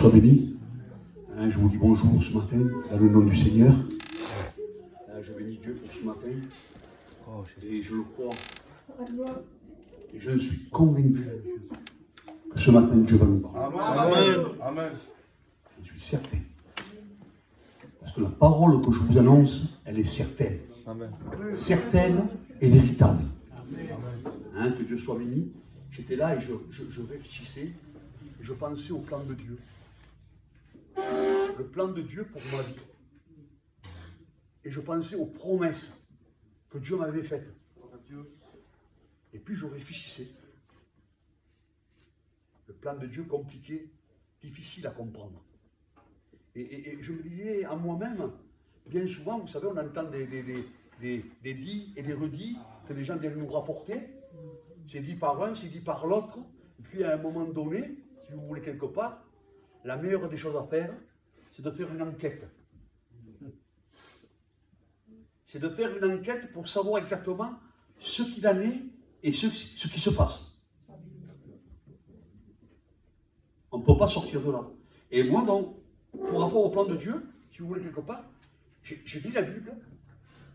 Sois béni. Je vous dis bonjour ce matin, dans le nom du Seigneur. Je bénis Dieu pour ce matin. Et je le crois. Et je suis convaincu que ce matin Dieu va nous parler. Amen. Amen. Je suis certain. Parce que la parole que je vous annonce, elle est certaine. Amen. Certaine et véritable. Que Dieu soit béni. J'étais là et je réfléchissais. Et je pensais au plan de Dieu. Le plan de Dieu pour ma vie. Et je pensais aux promesses que Dieu m'avait faites. Et puis je réfléchissais. Le plan de Dieu compliqué, difficile à comprendre. Et je me disais à moi-même, bien souvent, vous savez, on entend des dits et des redits que les gens viennent nous rapporter. C'est dit par un, c'est dit par l'autre. Et puis à un moment donné, si vous voulez quelque part, la meilleure des choses à faire, c'est de faire une enquête. C'est de faire une enquête pour savoir exactement ce qu'il en est et ce qui se passe. On ne peut pas sortir de là. Et moi, donc, pour rapport au plan de Dieu, si vous voulez quelque part, j'ai lu la Bible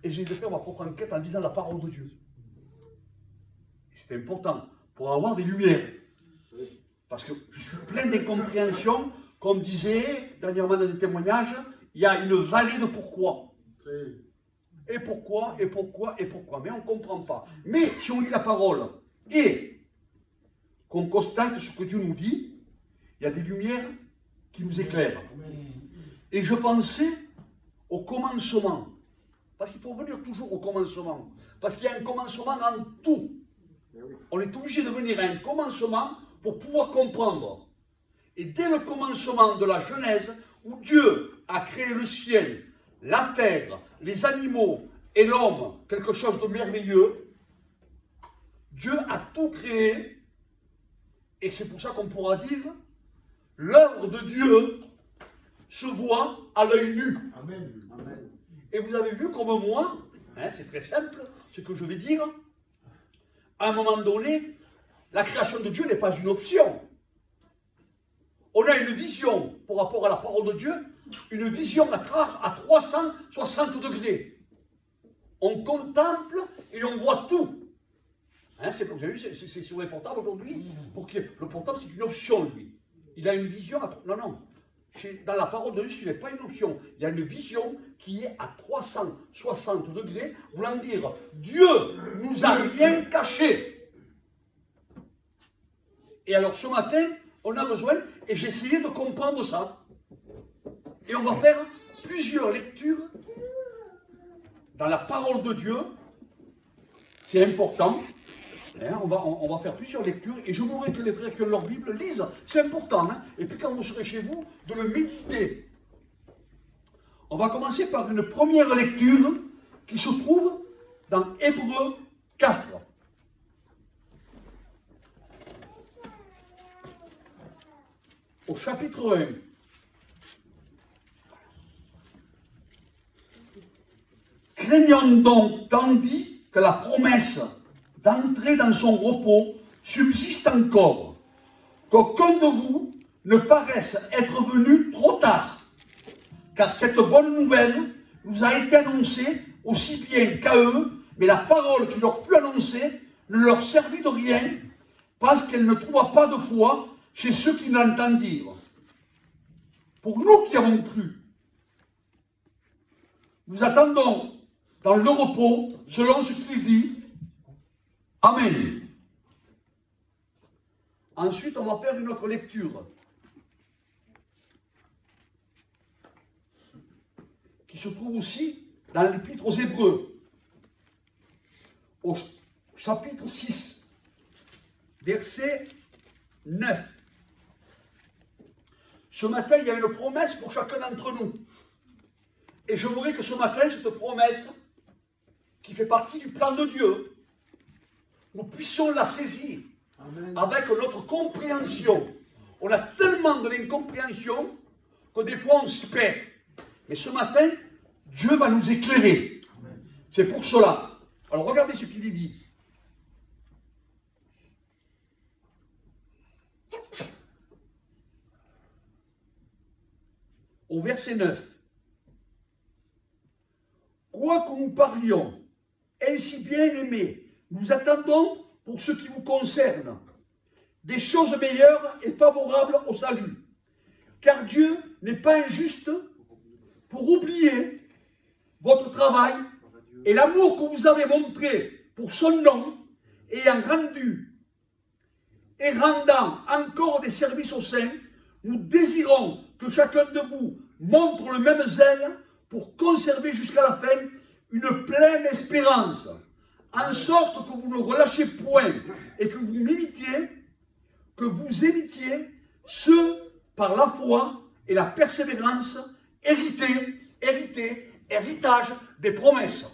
et j'ai de faire ma propre enquête en lisant la parole de Dieu. C'est important pour avoir des lumières. Parce que je suis plein d'incompréhension. Comme disait dernièrement dans des témoignages, il y a une vallée de pourquoi. Et pourquoi, et pourquoi, et pourquoi. Mais on ne comprend pas. Mais si on lit la parole et qu'on constate ce que Dieu nous dit, il y a des lumières qui nous éclairent. Et je pensais au commencement. Parce qu'il faut venir toujours au commencement. Parce qu'il y a un commencement en tout. On est obligé de venir à un commencement pour pouvoir comprendre. Et dès le commencement de la Genèse, où Dieu a créé le ciel, la terre, les animaux et l'homme, quelque chose de merveilleux, Dieu a tout créé, et c'est pour ça qu'on pourra dire, l'œuvre de Dieu se voit à l'œil nu. Amen. Et vous avez vu comme moi, c'est très simple, ce que je vais dire, à un moment donné, la création de Dieu n'est pas une option. On a une vision, par rapport à la parole de Dieu, une vision à 360 degrés. On contemple et on voit tout. C'est comme vous avez vu, c'est sur les portables aujourd'hui. Le portable, c'est une option, lui. Il a une vision à... Non. Dans la parole de Dieu, ce n'est pas une option. Il y a une vision qui est à 360 degrés, voulant dire, Dieu nous a rien caché. Et alors, ce matin, on a besoin, et j'ai essayé de comprendre ça. Et on va faire plusieurs lectures dans la parole de Dieu. C'est important. On va faire plusieurs lectures, et je voudrais que les frères qui ont leur Bible lisent. C'est important. Et puis quand vous serez chez vous, de le méditer. On va commencer par une première lecture qui se trouve dans Hébreux 4. Au chapitre 1. Craignons donc, tandis que la promesse d'entrer dans son repos subsiste encore, qu'aucun de vous ne paraisse être venu trop tard, car cette bonne nouvelle nous a été annoncée aussi bien qu'à eux, mais la parole qui leur fut annoncée ne leur servit de rien, parce qu'elle ne trouva pas de foi chez ceux qui l'entendirent. Pour nous qui avons cru, nous attendons dans le repos, selon ce qu'il dit. Amen. Ensuite, on va faire une autre lecture qui se trouve aussi dans l'Épître aux Hébreux, au chapitre 6, verset 9. Ce matin, il y a une promesse pour chacun d'entre nous. Et je voudrais que ce matin, cette promesse, qui fait partie du plan de Dieu, nous puissions la saisir. Amen. Avec notre compréhension. On a tellement de l'incompréhension que des fois on s'y perd. Mais ce matin, Dieu va nous éclairer. Amen. C'est pour cela. Alors regardez ce qu'il dit. au verset 9. Quoi que nous parlions, ainsi bien aimés, nous attendons pour ce qui vous concerne, des choses meilleures et favorables au salut. Car Dieu n'est pas injuste pour oublier votre travail et l'amour que vous avez montré pour son nom, et rendant encore des services aux saints. Nous désirons que chacun de vous montre le même zèle pour conserver jusqu'à la fin une pleine espérance, en sorte que vous ne relâchiez point et que vous imitiez ceux par la foi et la persévérance, héritage des promesses.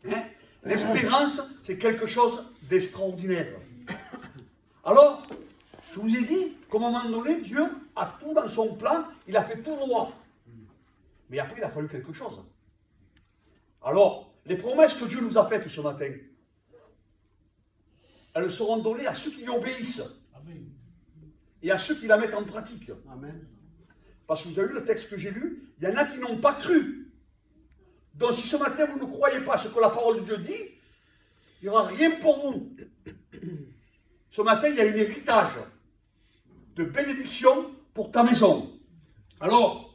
Hein? L'espérance, c'est quelque chose d'extraordinaire. Alors, je vous ai dit qu'à un moment donné, Dieu a tout dans son plan, il a fait tout droit. Mais après, il a fallu quelque chose. Alors, les promesses que Dieu nous a faites ce matin, elles seront données à ceux qui y obéissent. Amen. Et à ceux qui la mettent en pratique. Amen. Parce que vous avez vu le texte que j'ai lu, il y en a qui n'ont pas cru. Donc si ce matin vous ne croyez pas ce que la parole de Dieu dit, il n'y aura rien pour vous. Ce matin, il y a un héritage de bénédiction pour ta maison. Alors,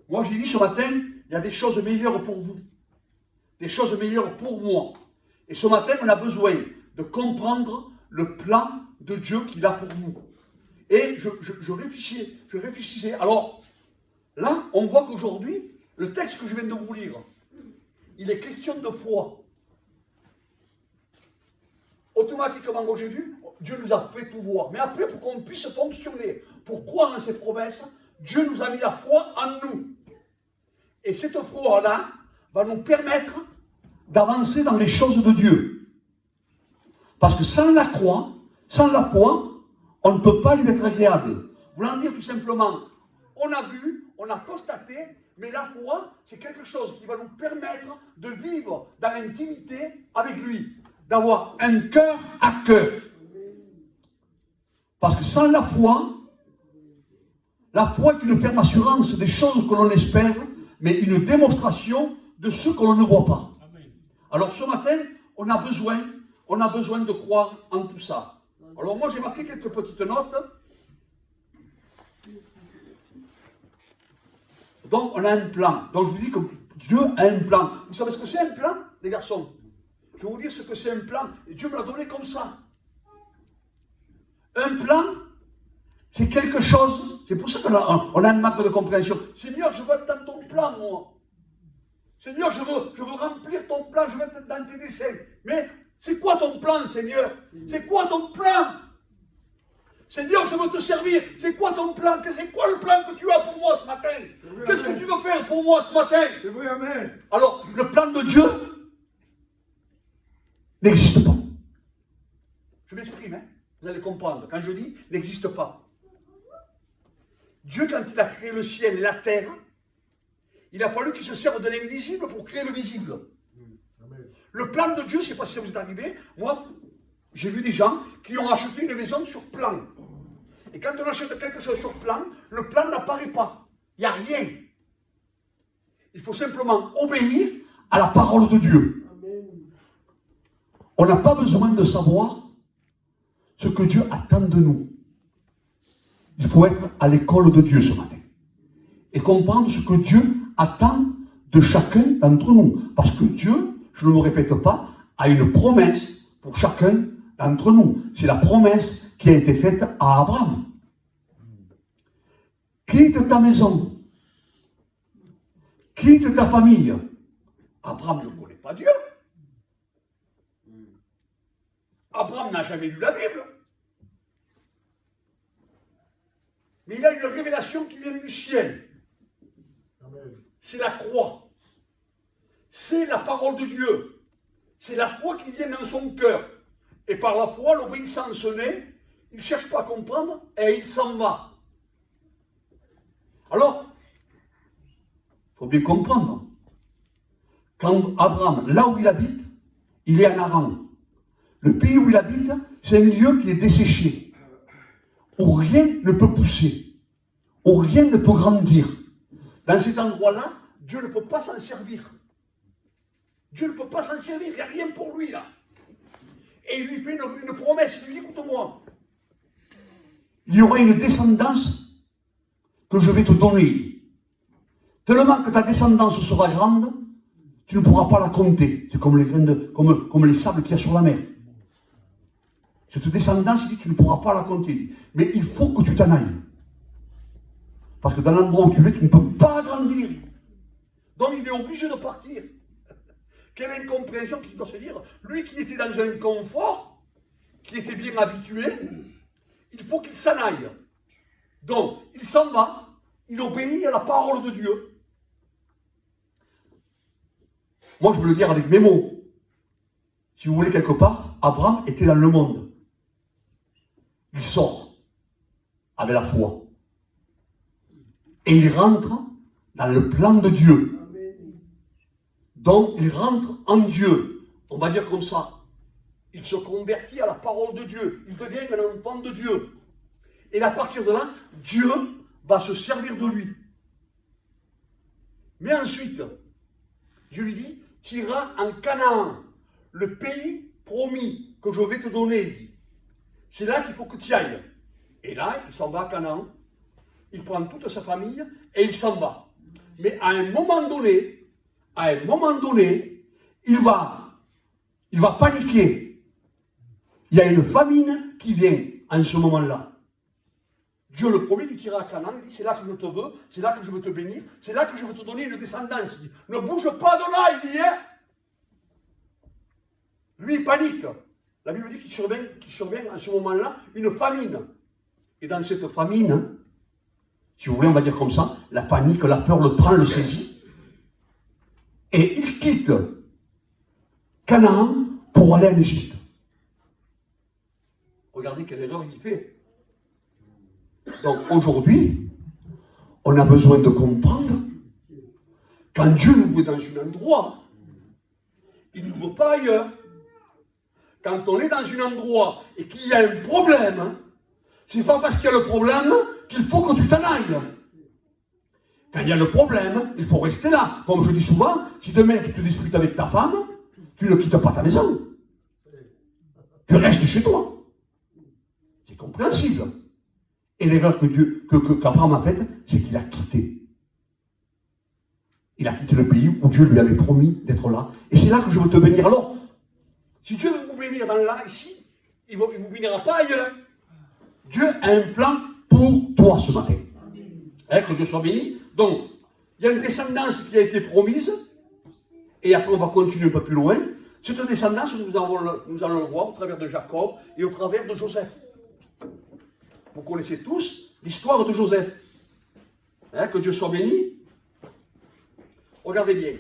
moi j'ai dit ce matin, il y a des choses meilleures pour vous. Des choses meilleures pour moi. Et ce matin, on a besoin de comprendre le plan de Dieu qu'il a pour nous. Et je réfléchissais. Alors, là, on voit qu'aujourd'hui, le texte que je viens de vous lire, il est question de foi. Automatiquement, aujourd'hui, Dieu nous a fait tout voir. Mais après, pour qu'on puisse fonctionner, pour croire en ses promesses, Dieu nous a mis la foi en nous. Et cette foi-là va nous permettre d'avancer dans les choses de Dieu. Parce que sans la foi, on ne peut pas lui être agréable. Voulant dire tout simplement, on a vu, on a constaté, mais la foi, c'est quelque chose qui va nous permettre de vivre dans l'intimité avec lui, d'avoir un cœur à cœur. Parce que sans la foi est une ferme assurance des choses que l'on espère, mais une démonstration de ce que l'on ne voit pas. Alors ce matin, on a besoin de croire en tout ça. Alors moi j'ai marqué quelques petites notes. Donc on a un plan. Donc je vous dis que Dieu a un plan. Vous savez ce que c'est un plan, les garçons? Je vais vous dire ce que c'est un plan. Et Dieu me l'a donné comme ça. Un plan, c'est quelque chose. C'est pour ça qu'on a un manque de compréhension. Seigneur, je veux être dans ton plan, moi. Seigneur, je veux remplir ton plan, je veux être dans tes desseins. Mais c'est quoi ton plan, Seigneur? C'est quoi ton plan? Seigneur, je veux te servir. C'est quoi ton plan? C'est quoi le plan que tu as pour moi ce matin? Qu'est-ce que tu veux faire pour moi ce matin? Oui, amen. Alors, le plan de Dieu n'existe pas. Je m'exprime, hein? Vous allez comprendre. Quand je dis n'existe pas. Dieu, quand il a créé le ciel et la terre, il a fallu qu'il se serve de l'invisible pour créer le visible. Amen. Le plan de Dieu, je ne sais pas si ça vous est arrivé, moi, j'ai vu des gens qui ont acheté une maison sur plan. Et quand on achète quelque chose sur plan, le plan n'apparaît pas. Il n'y a rien. Il faut simplement obéir à la parole de Dieu. Amen. On n'a pas besoin de savoir ce que Dieu attend de nous. Il faut être à l'école de Dieu ce matin. Et comprendre ce que Dieu attend de chacun d'entre nous. Parce que Dieu, je ne me répète pas, a une promesse pour chacun d'entre nous. C'est la promesse qui a été faite à Abraham. Quitte ta maison. Quitte ta famille. Abraham ne connaît pas Dieu. Abraham n'a jamais lu la Bible. Mais il a une révélation qui vient du ciel. C'est la croix. C'est la parole de Dieu. C'est la foi qui vient dans son cœur. Et par la foi, l'obéissance naît. Il ne cherche pas à comprendre et il s'en va. Alors, il faut bien comprendre. Quand Abraham, là où il habite, il est en Haran. Le pays où il habite, c'est un lieu qui est desséché. Où rien ne peut pousser. où rien ne peut grandir. Dans cet endroit-là, Dieu ne peut pas s'en servir. Dieu ne peut pas s'en servir, il n'y a rien pour lui là. Et il lui fait une promesse, il lui dit, écoute-moi, il y aura une descendance que je vais te donner. Tellement que ta descendance sera grande, tu ne pourras pas la compter. C'est comme les graines comme les sables qu'il y a sur la mer. Cette descendance, il dit, tu ne pourras pas la compter. Mais il faut que tu t'en ailles. Parce que dans l'endroit où tu es, tu ne peux pas grandir. Donc il est obligé de partir. Quelle incompréhension qu'il doit se dire. Lui qui était dans un confort, qui était bien habitué, il faut qu'il s'en aille. Donc, il s'en va, il obéit à la parole de Dieu. Moi, je veux le dire avec mes mots. Si vous voulez, quelque part, Abraham était dans le monde. Il sort avec la foi. Et il rentre dans le plan de Dieu. Donc, il rentre en Dieu. On va dire comme ça. Il se convertit à la parole de Dieu. Il devient un enfant de Dieu. Et à partir de là, Dieu va se servir de lui. Mais ensuite, Dieu lui dit, tu iras en Canaan, le pays promis que je vais te donner. C'est là qu'il faut que tu ailles. Et là, il s'en va à Canaan. Il prend toute sa famille et il s'en va. Mais à un moment donné, il va paniquer. Il y a une famine qui vient en ce moment-là. Dieu le promet, lui tira à Canaan, il dit, c'est là que je te veux, c'est là que je veux te bénir, c'est là que je veux te donner une descendance. Il dit, ne bouge pas de là, il dit, hein. Lui, il panique. La Bible dit qu'il survient à ce moment-là une famine. Et dans cette famine, si vous voulez, on va dire comme ça, la panique, la peur le prend, le saisit. Et il quitte Canaan pour aller en Égypte. Regardez quelle erreur il fait. Donc aujourd'hui, on a besoin de comprendre quand Dieu nous met dans un endroit, il ne nous veut pas ailleurs. Quand on est dans un endroit et qu'il y a un problème, c'est pas parce qu'il y a le problème qu'il faut que tu t'en ailles. Quand il y a le problème, il faut rester là. Comme je dis souvent, si demain tu te disputes avec ta femme, tu ne quittes pas ta maison. Tu restes chez toi. C'est compréhensible. Et l'erreur qu'Abraham a faite, c'est qu'il a quitté. Il a quitté le pays où Dieu lui avait promis d'être là. Et c'est là que je veux te bénir. Alors, si Dieu veut vous bénir là, ici, il ne vous bénira pas ailleurs. Dieu a un plan pour toi ce matin. Que Dieu soit béni. Donc, il y a une descendance qui a été promise. Et après, on va continuer un peu plus loin. Cette descendance, nous allons le voir au travers de Jacob et au travers de Joseph. Vous connaissez tous l'histoire de Joseph. Que Dieu soit béni. Regardez bien.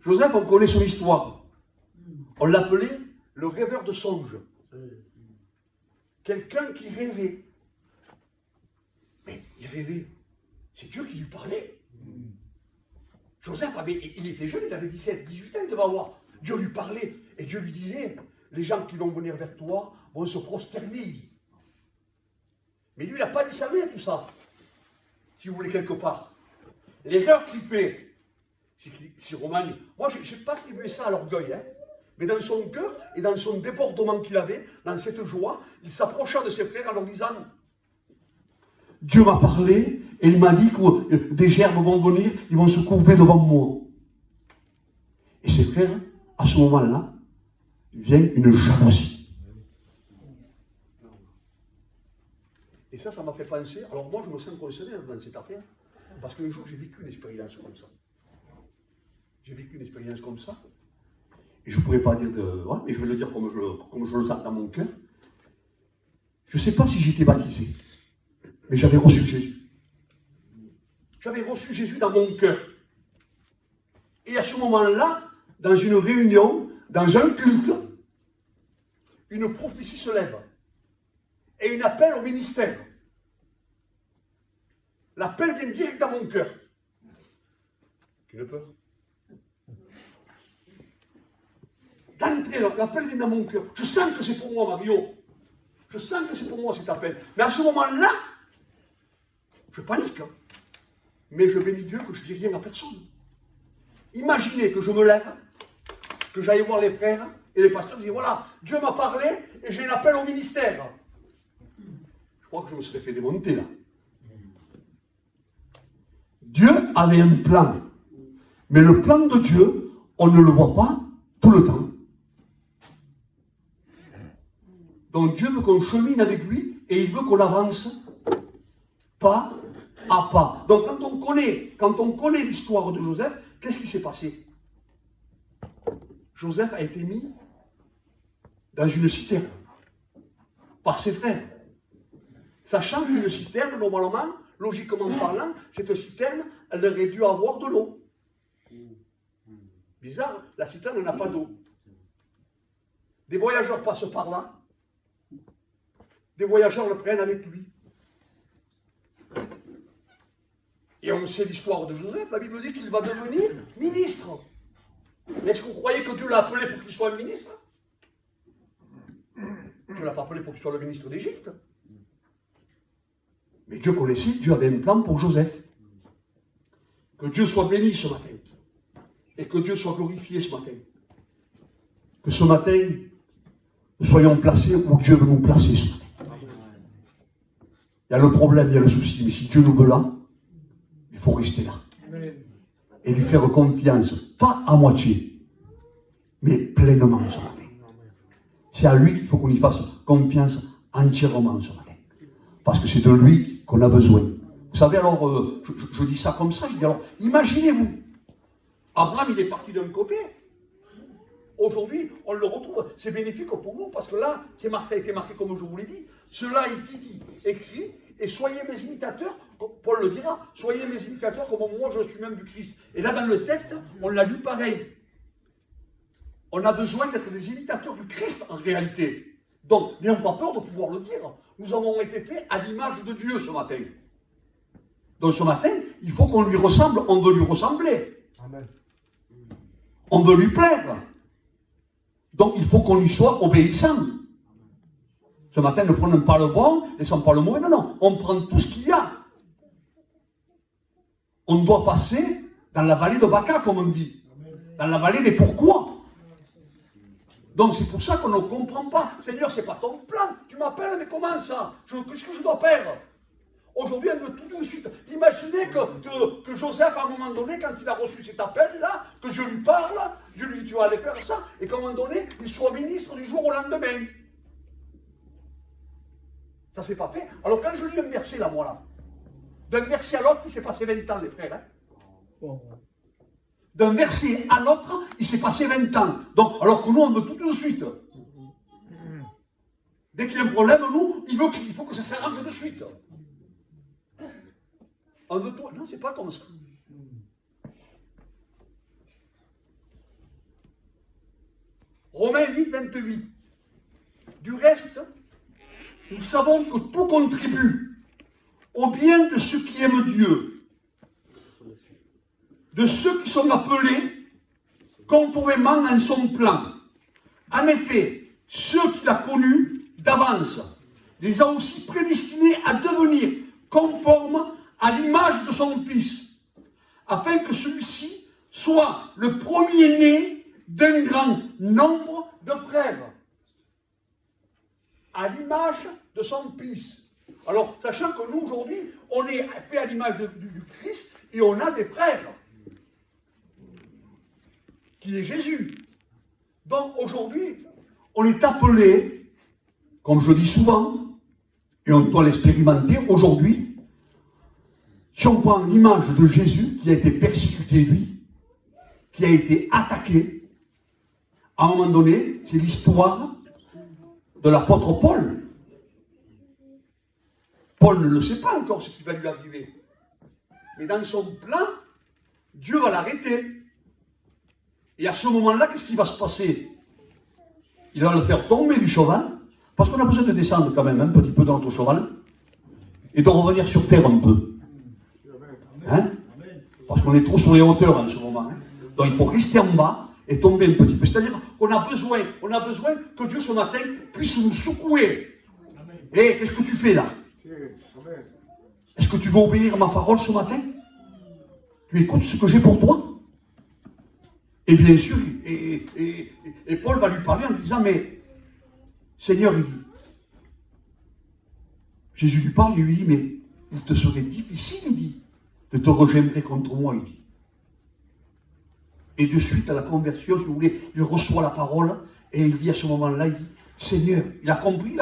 Joseph, on connaît son histoire. On l'appelait le rêveur de songes. Quelqu'un qui rêvait. Mais il rêvait. C'est Dieu qui lui parlait. Joseph, il était jeune, il avait 17, 18 ans, il devait avoir. Dieu lui parlait. Et Dieu lui disait, les gens qui vont venir vers toi vont se prosterner. Mais lui, il n'a pas discerné tout ça. Si vous voulez, quelque part. L'erreur qu'il fait, c'est Romain. Moi, je n'ai pas attribué ça à l'orgueil, hein. Mais dans son cœur et dans son débordement qu'il avait, dans cette joie, il s'approcha de ses frères en leur disant, Dieu m'a parlé et il m'a dit que des gerbes vont venir, ils vont se courber devant moi. Et ses frères, à ce moment-là, vient une jalousie. Et ça m'a fait penser, alors moi je me sens concerné dans cette affaire, parce qu'un jour j'ai vécu une expérience comme ça. J'ai vécu une expérience comme ça, et je ne pourrais pas dire ouais, mais je vais le dire comme je le sens dans mon cœur. Je ne sais pas si j'étais baptisé, mais j'avais reçu Jésus. J'avais reçu Jésus dans mon cœur. Et à ce moment-là, dans une réunion, dans un culte, une prophétie se lève. Et une appel au ministère. L'appel vient direct dans mon cœur. Qu'une peur. D'entrer, l'appel vient dans mon cœur. Je sens que c'est pour moi, Mario. Je sens que c'est pour moi cet appel. Mais à ce moment-là, je panique. Hein. Mais je bénis Dieu que je ne dis rien à personne. Imaginez que je me lève, que j'aille voir les frères et les pasteurs, je dis voilà, Dieu m'a parlé et j'ai un appel au ministère. Je crois que je me serais fait démonter là. Dieu avait un plan. Mais le plan de Dieu, on ne le voit pas tout le temps. Donc Dieu veut qu'on chemine avec lui et il veut qu'on avance pas à pas. Donc quand on connaît l'histoire de Joseph, qu'est-ce qui s'est passé? Joseph a été mis dans une citerne par ses frères. Sachant qu'une citerne, normalement, logiquement parlant, cette citerne, elle aurait dû avoir de l'eau. Bizarre, la citerne n'a pas d'eau. Des voyageurs passent par là. Des voyageurs le prennent avec lui. Et on sait l'histoire de Joseph, la Bible dit qu'il va devenir ministre. Mais est-ce que vous croyez que Dieu l'a appelé pour qu'il soit un ministre? Dieu ne l'a pas appelé pour qu'il soit le ministre d'Égypte. Mais Dieu connaissait, Dieu avait un plan pour Joseph. Que Dieu soit béni ce matin. Et que Dieu soit glorifié ce matin. Que ce matin, nous soyons placés où Dieu veut nous placer ce matin. Il y a le problème, il y a le souci, mais si Dieu nous veut là, il faut rester là. Et lui faire confiance, pas à moitié, mais pleinement ce matin. C'est à lui qu'il faut qu'on y fasse confiance entièrement ce matin. Parce que c'est de lui qu'on a besoin. Vous savez, alors, je dis ça comme ça, je dis alors, imaginez-vous, Abraham, il est parti d'un côté. Aujourd'hui, on le retrouve. C'est bénéfique pour nous, parce que là, ça a été marqué comme je vous l'ai dit. Cela est dit, écrit, et soyez mes imitateurs, Paul le dira, soyez mes imitateurs comme moi je suis même du Christ. Et là, dans le texte, on l'a lu pareil. On a besoin d'être des imitateurs du Christ, en réalité. Donc, n'ayons pas peur de pouvoir le dire. Nous avons été faits à l'image de Dieu ce matin. Donc, ce matin, il faut qu'on lui ressemble, on veut lui ressembler. Amen. On veut lui plaire. Donc, il faut qu'on lui soit obéissant. Ce matin, ne prenons pas le bon, laissons pas le mauvais. Non, non, on prend tout ce qu'il y a. On doit passer dans la vallée de Baca, comme on dit. Dans la vallée des pourquoi. Donc, c'est pour ça qu'on ne comprend pas. Seigneur, c'est pas ton plan. Tu m'appelles, mais comment ça? Qu'est-ce que je dois faire? Aujourd'hui, on veut tout de suite. Imaginez que Joseph, à un moment donné, quand il a reçu cet appel-là, que je lui parle, je lui dis, tu vas aller faire ça, et qu'à un moment donné, il soit ministre du jour au lendemain. Ça s'est pas fait. Alors, quand je lis un verset, là, moi, là, d'un verset à l'autre, il s'est passé 20 ans, les frères. Hein. D'un verset à l'autre, il s'est passé 20 ans. Donc, alors que nous, on veut tout de suite. Dès qu'il y a un problème, nous, il faut que ça s'arrange de suite. On veut tout. Non, c'est pas comme ça. Romains 8, 28. Du reste, nous savons que tout contribue au bien de ceux qui aiment Dieu, de ceux qui sont appelés conformément à son plan. En effet, ceux qu'il a connus d'avance les a aussi prédestinés à devenir conformes à l'image de son Fils, afin que celui-ci soit le premier-né d'un grand nombre de frères. À l'image de son Fils. Alors, sachant que nous, aujourd'hui, on est fait à l'image du Christ et on a des frères, qui est Jésus. Donc, aujourd'hui, on est appelé, comme je dis souvent, et on doit l'expérimenter aujourd'hui, si on prend l'image de Jésus qui a été persécuté, lui, qui a été attaqué, à un moment donné, c'est l'histoire de l'apôtre Paul. Paul ne le sait pas encore ce qui va lui arriver. Mais dans son plan, Dieu va l'arrêter. Et à ce moment-là, qu'est-ce qui va se passer? Il va le faire tomber du cheval, parce qu'on a besoin de descendre quand même un petit peu dans notre cheval, et de revenir sur terre un peu. Hein? Parce qu'on est trop sur les hauteurs en ce moment. Hein? Donc il faut rester en bas et tomber un petit peu. C'est-à-dire qu'on a besoin que Dieu ce matin puisse nous secouer. Hé, qu'est-ce que tu fais là? Est-ce que tu veux obéir à ma parole ce matin? Tu écoutes ce que j'ai pour toi? Et bien sûr, et Paul va lui parler en lui disant, mais Seigneur, il dit, Jésus lui parle, il lui dit, mais il te serait difficile, il dit, de te rejoindre contre moi, il dit. Et de suite à la conversion, si vous voulez, il reçoit la parole, et il dit à ce moment-là, il dit, Seigneur, il a compris,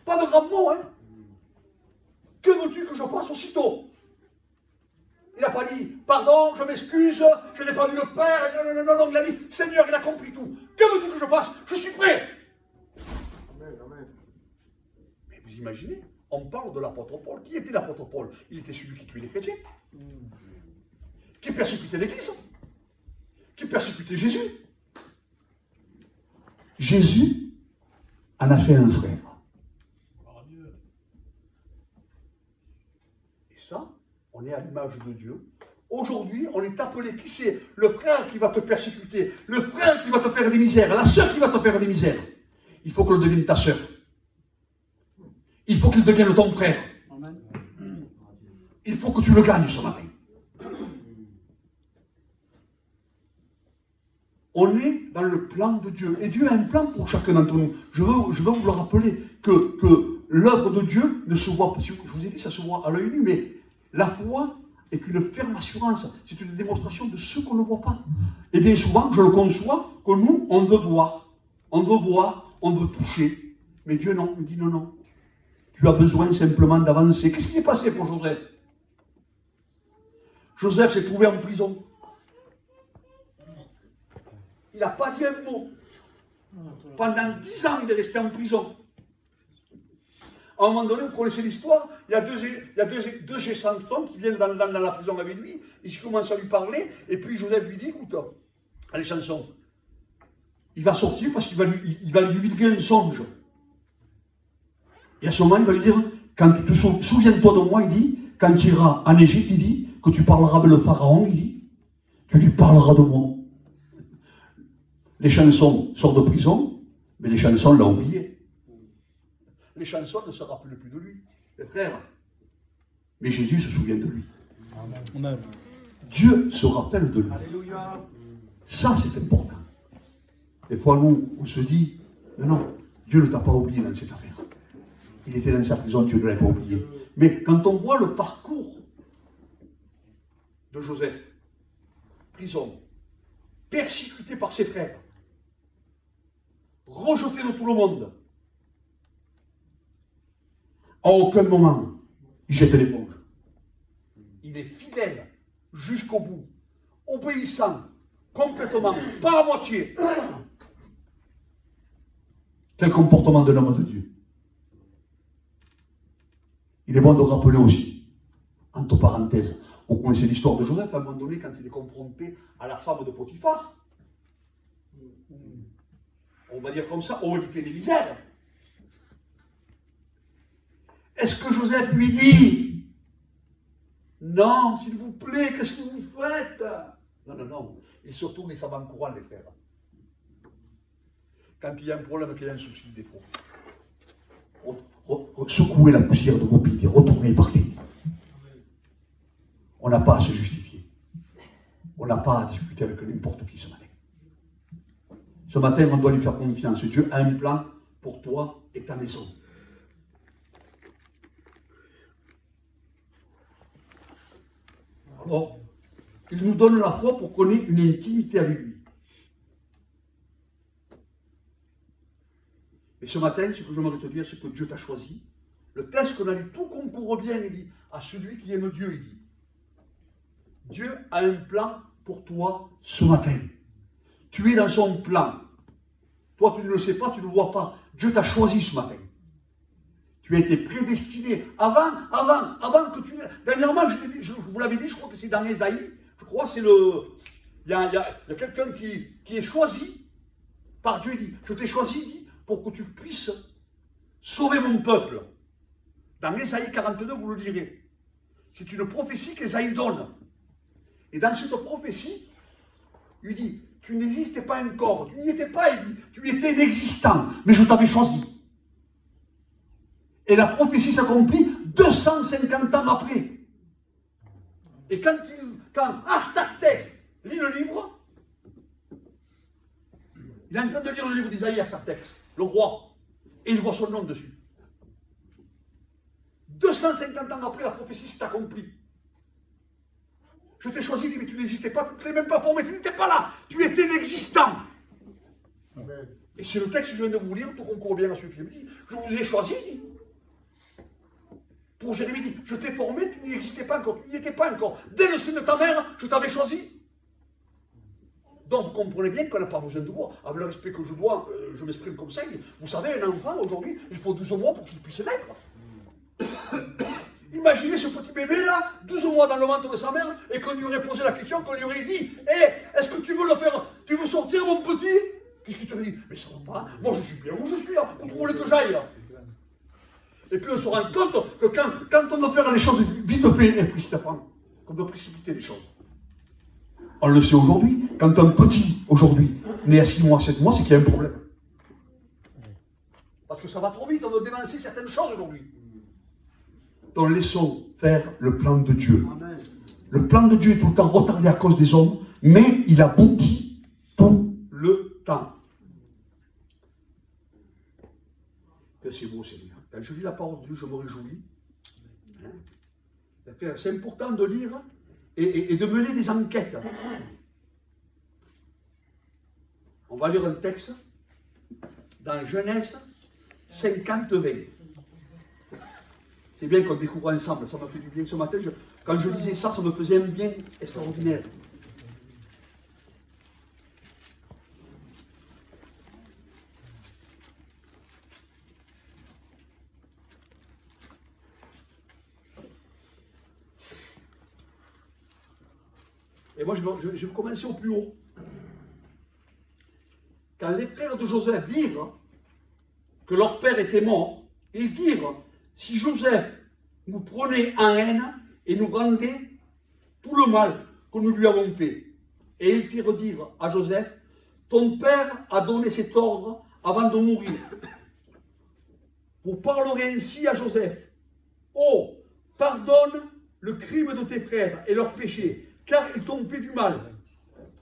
pas de grands mots, hein. Que veux-tu que je fasse aussitôt? Il n'a pas dit, pardon, je m'excuse, je n'ai pas vu le Père, non, il a dit, Seigneur, il a compris tout. Que veux-tu que je fasse? Je suis prêt. Amen. Mais vous imaginez, on parle de l'apôtre Paul. Qui était l'apôtre Paul? Il était celui qui tuait les chrétiens, qui persécutait l'Église, qui persécutait Jésus. Jésus en a fait un frère. Et ça, on est à l'image de Dieu. Aujourd'hui, on est appelé, qui c'est? Le frère qui va te persécuter, le frère qui va te faire des misères, la sœur qui va te faire des misères. Il faut que le devienne ta sœur. Il faut qu'il devienne ton frère. Il faut que tu le gagnes ce matin. On est dans le plan de Dieu. Et Dieu a un plan pour chacun d'entre nous. Je veux vous le rappeler que l'œuvre de Dieu ne se voit pas. Je vous ai dit, ça se voit à l'œil nu, mais la foi est qu'une ferme assurance. C'est une démonstration de ce qu'on ne voit pas. Et bien souvent, je le conçois, que nous, on veut voir. On veut voir, on veut toucher. Mais Dieu, non, il dit non. Tu as besoin simplement d'avancer. Qu'est-ce qui s'est passé pour Joseph? Joseph s'est trouvé en prison. Il n'a pas dit un mot. Pendant 10 ans, il est resté en prison. À un moment donné, vous connaissez l'histoire, il y a deux Samson qui viennent dans la prison avec lui, ils commencent à lui parler, et puis Joseph lui dit, écoute, allez Samson, il va sortir parce qu'il va lui divulguer un songe. Et à ce moment, il va lui dire, quand tu te souviens-toi de moi, il dit, quand tu iras en Égypte, il dit, que tu parleras avec le pharaon, il dit, tu lui parleras de moi. Les chansons sortent de prison, mais les chansons l'ont oublié. Les chansons ne se rappellent plus de lui, les frères. Mais Jésus se souvient de lui. Amen. Dieu se rappelle de lui. Alléluia. Ça, c'est important. Des fois, nous, on se dit, non, Dieu ne t'a pas oublié dans cette affaire. Il était dans sa prison, Dieu ne l'a pas oublié. Mais quand on voit le parcours de Joseph, prison, persécuté par ses frères, rejeté de tout le monde, à aucun moment, il jette l'éponge. Il est fidèle jusqu'au bout, obéissant complètement, pas à moitié. Quel comportement de l'homme de Dieu. Il est bon de rappeler aussi, entre parenthèses, vous connaissez l'histoire de Joseph, à un moment donné, quand il est confronté à la femme de Potiphar, on va dire comme ça, on lui fait des misères. Est-ce que Joseph lui dit, non, s'il vous plaît, qu'est-ce que vous faites? Non. Il se retourne et ça va en courant, les frères. Quand il y a un problème, qu'il y a un souci, des fois. Secouez la poussière de vos pieds, retournez, partez. On n'a pas à se justifier. On n'a pas à discuter avec n'importe qui ce matin. Ce matin, on doit lui faire confiance. Dieu a un plan pour toi et ta maison. Alors, il nous donne la foi pour qu'on ait une intimité avec lui. Et ce matin, ce que j'aimerais te dire, c'est que Dieu t'a choisi. Le texte qu'on a lu, tout concourt bien, il dit, à celui qui aime Dieu, il dit. Dieu a un plan pour toi ce matin. Tu es dans son plan. Toi, tu ne le sais pas, tu ne le vois pas. Dieu t'a choisi ce matin. Tu as été prédestiné. Avant que tu... Dernièrement, je vous l'avais dit, je crois que c'est dans Ésaïe. Je crois que c'est le... Il y a quelqu'un qui est choisi par Dieu. Il dit, je t'ai choisi, il dit, pour que tu puisses sauver mon peuple. Dans Ésaïe 42, vous le lirez. C'est une prophétie qu'Ésaïe donne. Et dans cette prophétie, il dit, tu n'existais pas encore, tu n'y étais pas, tu étais inexistant, mais je t'avais choisi. Et la prophétie s'accomplit 250 ans après. Et quand Artaxerxès lit le livre, il est en train de lire le livre d'Isaïe, Artaxerxès, le roi, et il voit son nom dessus. 250 ans après, la prophétie s'est accomplie. Je t'ai choisi, mais tu n'existais pas, tu ne t'es même pas formé, tu n'étais pas là, tu étais inexistant. Amen. Et c'est le texte que je viens de vous lire, tout concourt bien à ce qu'il me dit. Je vous ai choisi. Pour Jérémie dit, je t'ai formé, tu n'y existais pas encore, tu n'y étais pas encore. Dès le sein de ta mère, je t'avais choisi. Donc vous comprenez bien qu'on n'a pas besoin de voir. Avec le respect que je dois, je m'exprime comme ça. Vous savez, un enfant, aujourd'hui, il faut 12 mois pour qu'il puisse naître. Imaginez ce petit bébé là, 12 mois dans le ventre de sa mère, et qu'on lui aurait posé la question, qu'on lui aurait dit, hé, est-ce que tu veux le faire, tu veux sortir mon petit? Qu'est-ce qu'il te dit? Mais ça va pas, moi je suis bien où je suis là, où tu voulais que j'aille là? Et puis on se rend compte que quand on doit faire les choses vite fait et précipitamment, qu'on doit précipiter les choses. On le sait aujourd'hui, quand un petit, aujourd'hui, né à 6 mois, 7 mois, c'est qu'il y a un problème. Parce que ça va trop vite, on doit dénoncer certaines choses aujourd'hui. Donc laissons faire le plan de Dieu. Amen. Le plan de Dieu est tout le temps retardé à cause des hommes, mais il aboutit tout le temps. Que c'est beau, Seigneur. Quand je lis la parole de Dieu, je me réjouis. Hein? C'est important de lire et de mener des enquêtes. On va lire un texte dans Genèse 50-20. C'est bien qu'on découvre ensemble, ça m'a fait du bien ce matin. Quand je lisais ça, ça me faisait un bien extraordinaire. Et moi, je vais commencer au plus haut. Quand les frères de Joseph dirent que leur père était mort, ils dirent, si Joseph nous prenait en haine et nous rendait tout le mal que nous lui avons fait. Et ils firent dire à Joseph, ton père a donné cet ordre avant de mourir. Vous parlerez ainsi à Joseph. Oh, pardonne le crime de tes frères et leurs péchés, car ils t'ont fait du mal.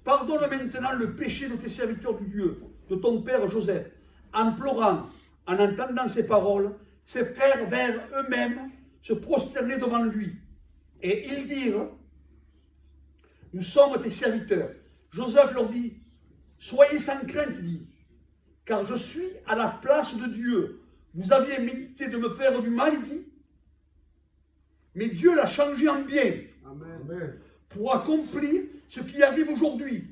Pardonne maintenant le péché de tes serviteurs du Dieu, de ton père Joseph. En pleurant, en entendant ces paroles, ses frères vinrent eux-mêmes se prosterner devant lui. Et ils dirent, nous sommes tes serviteurs. Joseph leur dit, soyez sans crainte, dit, car je suis à la place de Dieu. Vous aviez médité de me faire du mal, il dit, mais Dieu l'a changé en bien. Amen. Pour accomplir ce qui arrive aujourd'hui,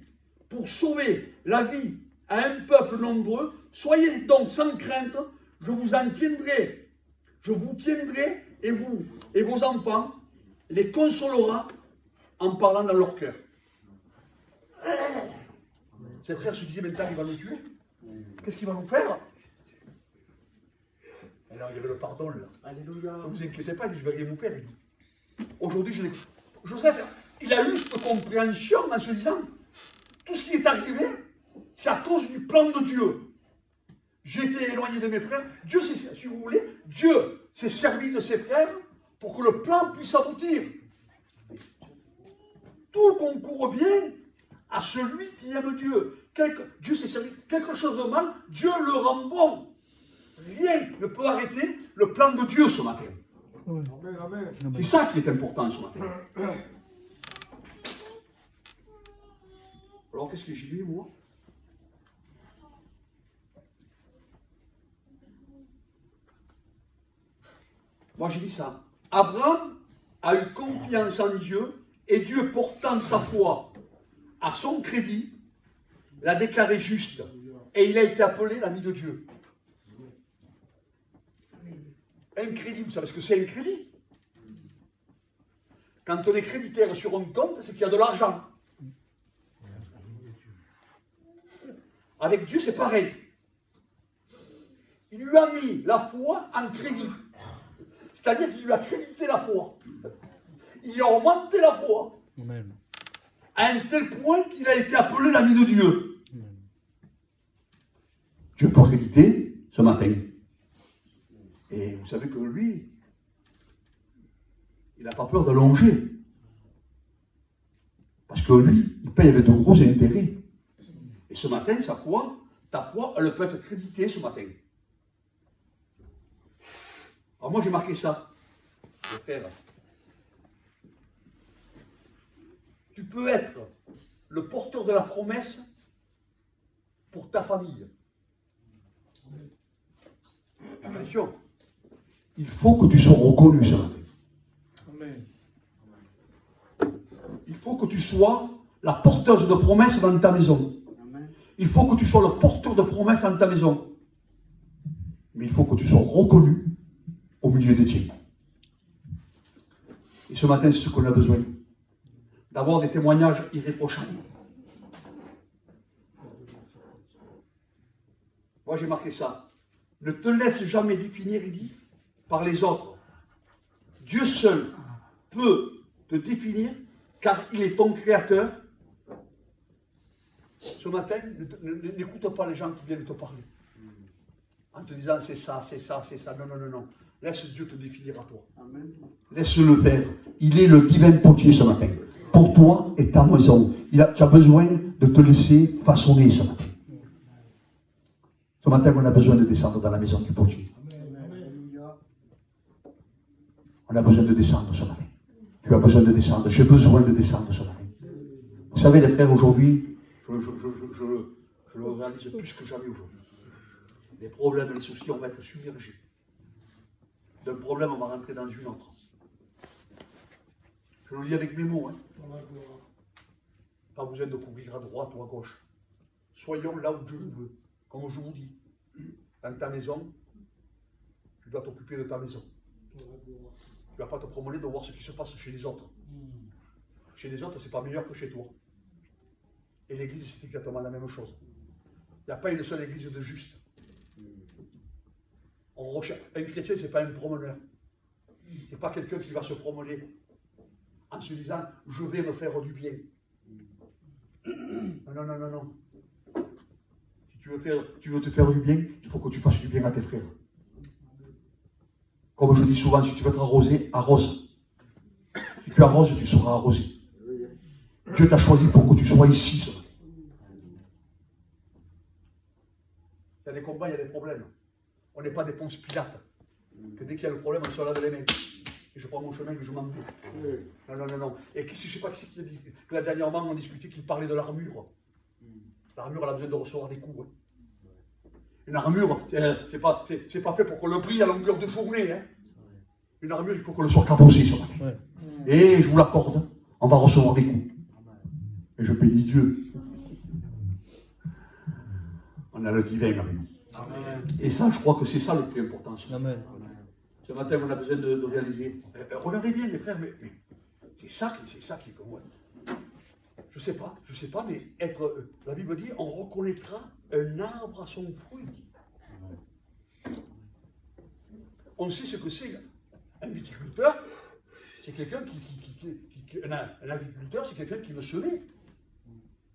pour sauver la vie à un peuple nombreux. Soyez donc sans crainte, je vous en tiendrai. Je vous tiendrai et vous et vos enfants les consolera en parlant dans leur cœur. Ses frères se disaient maintenant il va nous tuer. Qu'est-ce qu'il va nous faire? Alors il y avait le pardon là. Alléluia. Ne vous inquiétez pas, il dit, je vais rien vous faire. Aujourd'hui, Joseph, il a eu cette compréhension en se disant, tout ce qui est arrivé, c'est à cause du plan de Dieu. J'ai été éloigné de mes frères. Dieu, si vous voulez, Dieu s'est servi de ses frères pour que le plan puisse aboutir. Tout concourt bien à celui qui aime Dieu. Dieu s'est servi quelque chose de mal, Dieu le rend bon. Rien ne peut arrêter le plan de Dieu ce matin. C'est ça qui est important ce matin. Alors qu'est-ce que j'ai lu moi? Moi j'ai dit ça. Abraham a eu confiance en Dieu et Dieu portant sa foi à son crédit l'a déclaré juste et il a été appelé l'ami de Dieu. Un crédit, vous savez ce que c'est un crédit? Quand on est créditaire sur un compte, c'est qu'il y a de l'argent. Avec Dieu, c'est pareil. Il lui a mis la foi en crédit. C'est-à-dire qu'il lui a crédité la foi. Il lui a augmenté la foi. Amen. À un tel point qu'il a été appelé l'ami de Dieu. Amen. Dieu peut créditer ce matin. Et vous savez que lui, il n'a pas peur d'allonger. Parce que lui, il paye avec de gros intérêts. Et ce matin, sa foi, ta foi, elle peut être créditée ce matin. Alors moi, j'ai marqué ça. Le frère. Tu peux être le porteur de la promesse pour ta famille. Attention, il faut que tu sois reconnu ce matin. Il faut que tu sois la porteuse de promesses dans ta maison. Il faut que tu sois le porteur de promesses dans ta maison. Mais il faut que tu sois reconnu au milieu des tiens. Et ce matin, c'est ce qu'on a besoin. D'avoir des témoignages irréprochables. Moi, j'ai marqué ça. Ne te laisse jamais définir, il dit, par les autres. Dieu seul peut te définir, car il est ton créateur. Ce matin, n'écoute pas les gens qui viennent te parler. En te disant, c'est ça, c'est ça, c'est ça. Non, non, non, non. Laisse Dieu te définir à toi. Amen. Laisse-le faire. Il est le divin potier ce matin. Pour toi et ta maison. Tu as besoin de te laisser façonner ce matin. Ce matin, on a besoin de descendre dans la maison du potier. On a besoin de descendre ce matin. Tu as besoin de descendre. J'ai besoin de descendre ce matin. Vous savez, les frères, aujourd'hui, je le réalise plus que jamais aujourd'hui. Les problèmes, les soucis, on va être submergés. D'un problème, on va rentrer dans une autre. Je le dis avec mes mots. Hein. Pas besoin de courir à droite ou à gauche. Soyons là où Dieu nous veut. Comme je vous dis. Dans ta maison, tu dois t'occuper de ta maison. Tu ne vas pas te promener de voir ce qui se passe chez les autres. Chez les autres, ce n'est pas meilleur que chez toi. Et l'église, c'est exactement la même chose. Il n'y a pas une seule église de juste. Un chrétien, ce n'est pas un promeneur. Ce n'est pas quelqu'un qui va se promener en se disant « je vais me faire du bien ». Non, non, non, non, non. Si tu veux te faire du bien, il faut que tu fasses du bien à tes frères. Comme je dis souvent, si tu veux être arrosé, arrose. Si tu arroses, tu seras arrosé. Dieu t'a choisi pour que tu sois ici. Il y a des combats, il y a des problèmes. On n'est pas des Ponce Pilate. Que dès qu'il y a le problème, on se lave les mains. Et je prends mon chemin et je m'en vais. Non, non, non, non. Et je ne sais pas qui a dit que la dernièrement, on discutait qu'il parlait de l'armure. L'armure, elle a besoin de recevoir des coups. Hein. Une armure, c'est pas fait pour qu'on le brille à longueur de journée. Hein. Une armure, il faut qu'on le soit cabossé sur la main. Et je vous l'accorde, on va recevoir des coups. Et je bénis Dieu. On a le divin avec nous. Et ça, je crois que c'est ça le plus important. Amen. Ce matin, on a besoin de réaliser. Regardez bien, les frères, mais c'est ça qui est comme moi. Je sais pas, mais la Bible dit, on reconnaîtra un arbre à son fruit. On sait ce que c'est. Un viticulteur, c'est quelqu'un un agriculteur, c'est quelqu'un qui veut semer.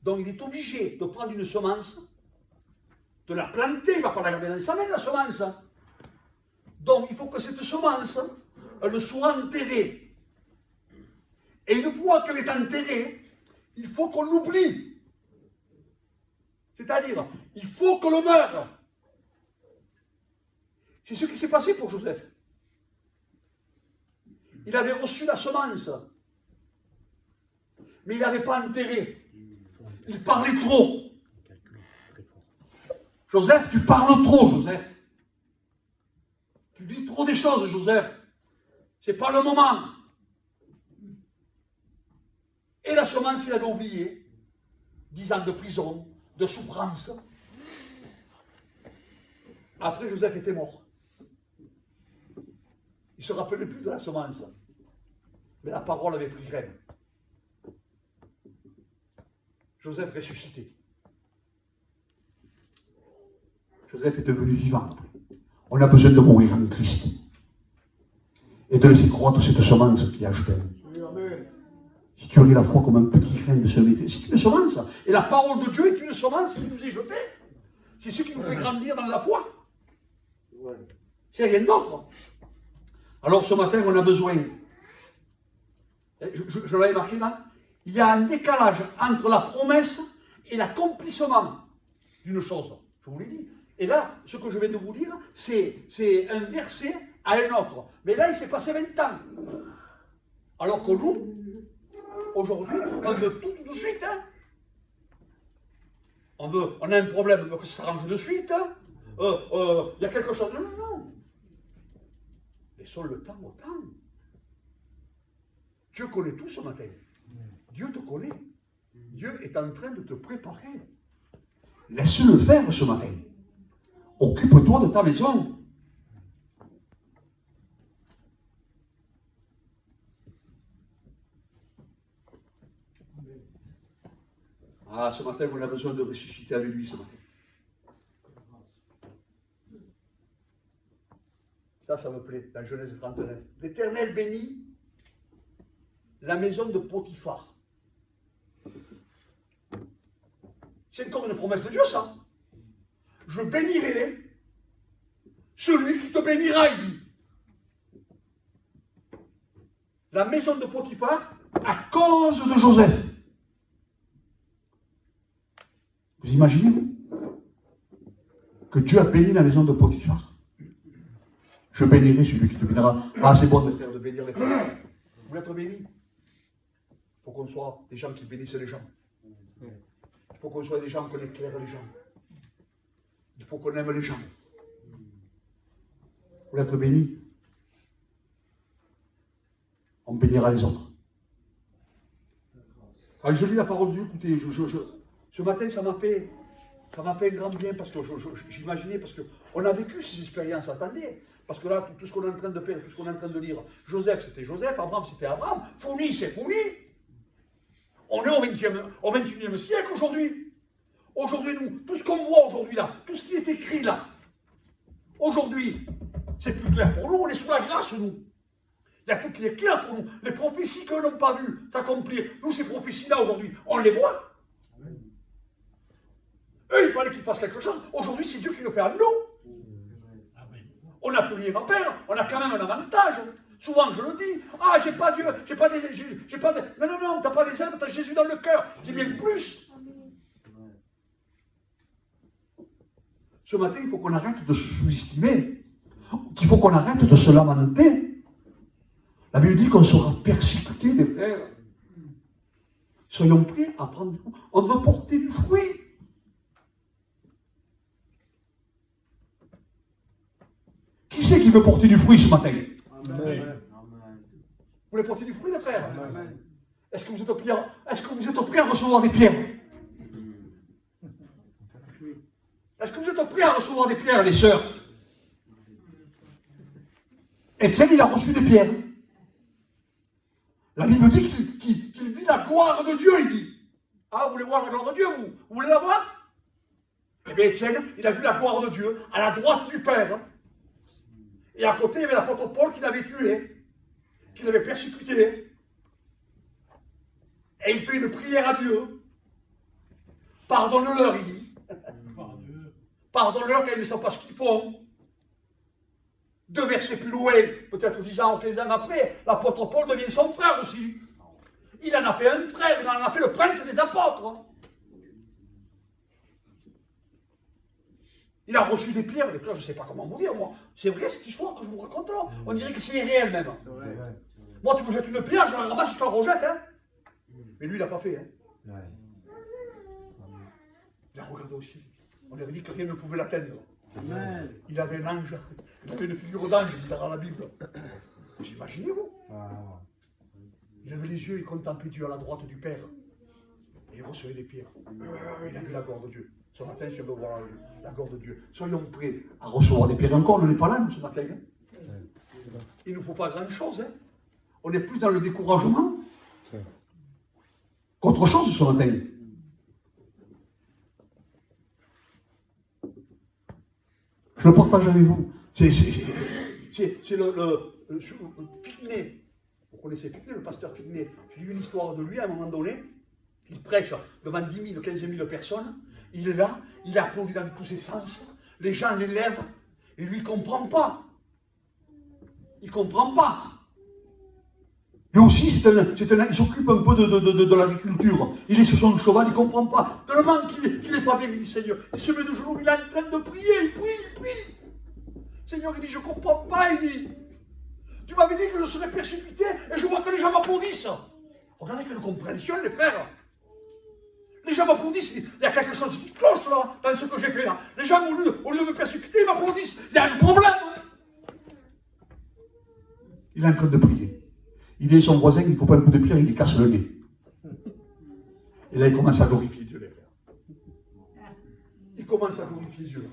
Donc il est obligé de prendre une semence, de la planter, il ne va pas la garder dans sa main, la semence. Donc il faut que cette semence, elle soit enterrée. Et une fois qu'elle est enterrée, il faut qu'on l'oublie. C'est-à-dire, il faut qu'on le meure. C'est ce qui s'est passé pour Joseph. Il avait reçu la semence, mais il n'avait pas enterré. Il parlait trop. Joseph, tu parles trop, Joseph. Tu dis trop des choses, Joseph. C'est pas le moment. Et la semence, il avait oublié. 10 ans de prison, de souffrance. Après, Joseph était mort. Il ne se rappelait plus de la semence. Mais la parole avait pris graine. Joseph ressuscité. Joseph est devenu vivant. On a besoin de mourir en Christ. Et de laisser croître cette semence qui est achetée. Si tu aurais la foi comme un petit grain de semence, c'est une semence. Et la parole de Dieu est une semence qui nous est jetée. C'est ce qui nous fait grandir dans la foi. C'est rien d'autre. Alors ce matin, on a besoin, je l'avais marqué là, il y a un décalage entre la promesse et l'accomplissement d'une chose. Je vous l'ai dit. Et là, ce que je viens de vous dire, c'est un verset à un autre. Mais là, il s'est passé 20 ans. Alors que nous, aujourd'hui, on veut tout de suite. Hein. On a un problème, on veut que ça s'arrange de suite. Hein. Il y a quelque chose. Non, non, non. Laissons le temps au temps. Dieu connaît tout ce matin. Dieu te connaît. Dieu est en train de te préparer. Laisse-le faire ce matin. Occupe-toi de ta maison. Ah, ce matin, on a besoin de ressusciter avec lui ce matin. Ça me plaît, dans Genèse 39. L'Éternel bénit la maison de Potiphar. C'est encore une promesse de Dieu, ça. Je bénirai celui qui te bénira, il dit. La maison de Potiphar à cause de Joseph. Vous imaginez que Dieu a béni la maison de Potiphar. Je bénirai celui qui te bénira. Ah, c'est bon, mes frères, de bénir les frères. Vous voulez être bénis? Il faut qu'on soit des gens qui bénissent les gens. Il faut qu'on soit des gens qui éclairent les gens. Il faut qu'on aime les gens. Vous voulez être bénis? On bénira les autres. Quand je lis la parole de Dieu, écoutez, ce matin, ça m'a fait un grand bien parce que j'imaginais, parce qu'on a vécu ces expériences, attendez. Parce que là, tout ce qu'on est en train de faire, tout ce qu'on est en train de lire, Joseph, c'était Joseph, Abraham, c'était Abraham, Fourni, c'est Fourni. On est au 21e siècle aujourd'hui. Aujourd'hui, nous, tout ce qu'on voit aujourd'hui là, tout ce qui est écrit là, aujourd'hui, c'est plus clair pour nous, on est sous la grâce, nous. Il y a tout qui est clair pour nous. Les prophéties que l'on n'a pas vues s'accomplir, nous, ces prophéties-là aujourd'hui, on les voit. Eux, il fallait qu'ils fassent quelque chose. Aujourd'hui, c'est Dieu qui le fait à nous. On n'a plus rien à perdre, on a quand même un avantage. Souvent, je le dis, ah, j'ai pas Dieu, j'ai pas des... Non, t'as pas des âmes, t'as Jésus dans le cœur. C'est bien plus. Ce matin, il faut qu'on arrête de se sous-estimer. Il faut qu'on arrête de se lamenter. La Bible dit qu'on sera persécutés, les frères. Soyons prêts à prendre... On veut porter du fruit. Qui c'est qui veut porter du fruit ce matin? Amen. Vous voulez porter du fruit, les frères? Amen. Est-ce que vous êtes prêts à recevoir des pierres? Est-ce que vous êtes prêts à recevoir des pierres, les sœurs? Étienne, il a reçu des pierres. La Bible dit qu'il vit la gloire de Dieu, il dit. Ah, vous voulez voir la gloire de Dieu, vous? Vous voulez la voir? Eh bien, Étienne, il a vu la gloire de Dieu à la droite du Père. Et à côté, il y avait l'apôtre Paul qui l'avait tué, qui l'avait persécuté. Et il fait une prière à Dieu. Pardonne-leur, il dit. Pardonne-leur quand ils ne savent pas ce qu'ils font. 2 versets plus loin, peut-être 10 ans ou 15 ans après, l'apôtre Paul devient son frère aussi. Il en a fait un frère, il en a fait le prince des apôtres. Il a reçu des pierres, les frères, je ne sais pas comment vous dire, moi. C'est vrai cette histoire que je vous raconte là. On dirait que c'est réel même. Moi, tu me jettes une pierre, je la ramasse, je te la rejette. Hein. Mais lui, il n'a pas fait. Hein. Il a regardé aussi. On avait dit que rien ne pouvait l'atteindre. Il avait un ange, il avait une figure d'ange, il dans la Bible. Vous imaginez-vous? Il avait les yeux, il contemplait Dieu à la droite du Père. Et il recevait des pierres. Il a vu la gloire de Dieu. Ce matin, je veux voir la gloire de Dieu. Soyons prêts à recevoir des pierres. Encore, on n'est pas là, nous, ce matin. Hein. Il ne nous faut pas grand-chose. Hein. On est plus dans le découragement qu'autre chose ce matin. Je le partage avec vous. C'est le Figné. Vous connaissez Figné, le pasteur Figné. J'ai lu l'histoire de lui à un moment donné. Il prêche devant 10 000, 15 000 personnes. Il est là, il applaudit dans tous ses sens. Les gens l'élèvent. Et lui, il ne comprend pas. Il ne comprend pas. Lui aussi, il s'occupe un peu de l'agriculture. Il est sur son cheval, il ne comprend pas. Tellement qu'il n'est pas bien, il dit Seigneur. Il se met de genoux, il est en train de prier, il prie. Seigneur, il dit, je ne comprends pas, il dit. Tu m'avais dit que je serais persécuté et je vois que les gens m'applaudissent. Regardez quelle compréhension, les frères. Les gens m'applaudissent, il y a quelque chose qui cloche là, dans ce que j'ai fait là. Les gens, au lieu de me persécuter, ils m'applaudissent. Il y a un problème. Il est en train de prier. Il dit à son voisin, il ne faut pas un coup de pierre, il lui casse le nez. Et là, il commence à glorifier Dieu, les frères. Il commence à glorifier Dieu.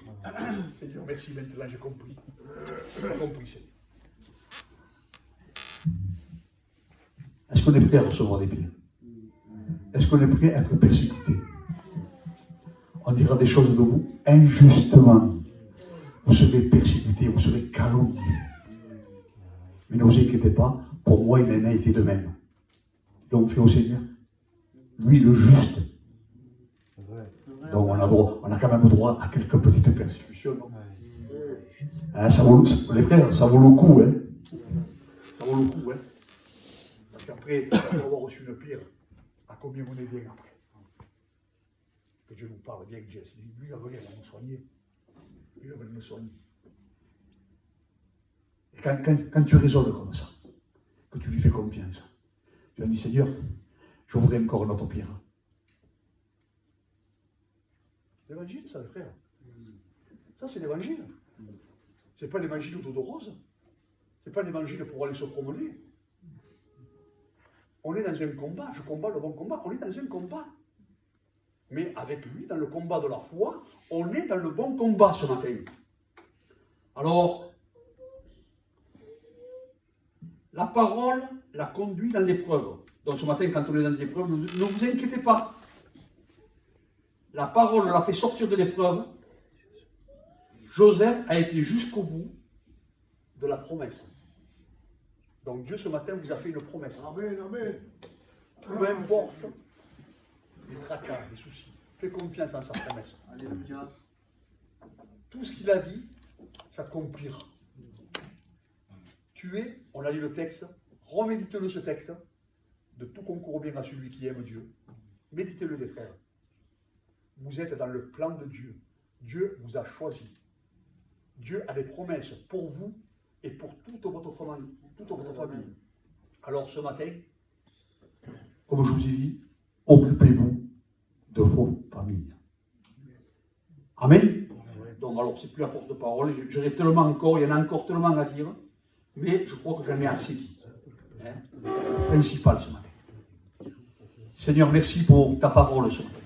Seigneur, merci, maintenant j'ai compris. J'ai compris, Seigneur. Est-ce qu'on est prêt à recevoir des biens? Est-ce qu'on est prêt à être persécuté? On dira des choses de vous injustement. Vous serez persécuté, vous serez calomnié. Mais ne vous inquiétez pas, pour moi, il en a été de même. Donc, fait au Seigneur. Lui, le juste. Donc, on a quand même droit à quelques petites persécutions. Non? Hein, les frères, ça vaut le coup. Hein? Ça vaut le coup. Hein? Parce qu'après, après avoir reçu une pierre, à combien vous êtes bien après? Que Dieu nous parle bien, Jess. Lui, il va venir nous soigner. Lui, il va nous soigner. Et quand tu raisonnes comme ça, que tu lui fais confiance, tu lui dis, Seigneur, je voudrais encore une autre pierre. L'évangile, ça, les frères. Ça, c'est l'évangile. Ce n'est pas l'évangile autour de rose. Ce n'est pas l'évangile pour aller se promener. On est dans un combat, je combats le bon combat, on est dans un combat. Mais avec lui, dans le combat de la foi, on est dans le bon combat ce matin. Alors, la parole la conduit dans l'épreuve. Donc ce matin, quand on est dans les épreuves, ne vous inquiétez pas. La parole l'a fait sortir de l'épreuve. Joseph a été jusqu'au bout de la promesse. Donc Dieu ce matin vous a fait une promesse. Amen, amen. Peu importe les tracas, les soucis. Fais confiance en sa promesse. Alléluia. Tout ce qu'il a dit s'accomplira. Tu es, on a lu le texte, remédite-le ce texte, de tout concourt bien à celui qui aime Dieu. Méditez-le les frères. Vous êtes dans le plan de Dieu. Dieu vous a choisi. Dieu a des promesses pour vous et pour toute votre famille. Alors ce matin, comme je vous ai dit, occupez-vous de vos familles. Amen. Donc alors c'est plus à force de parole, j'aurais tellement encore, il y en a encore tellement à dire, mais je crois que j'en ai assez dit. Principal ce matin. Seigneur, merci pour ta parole ce matin.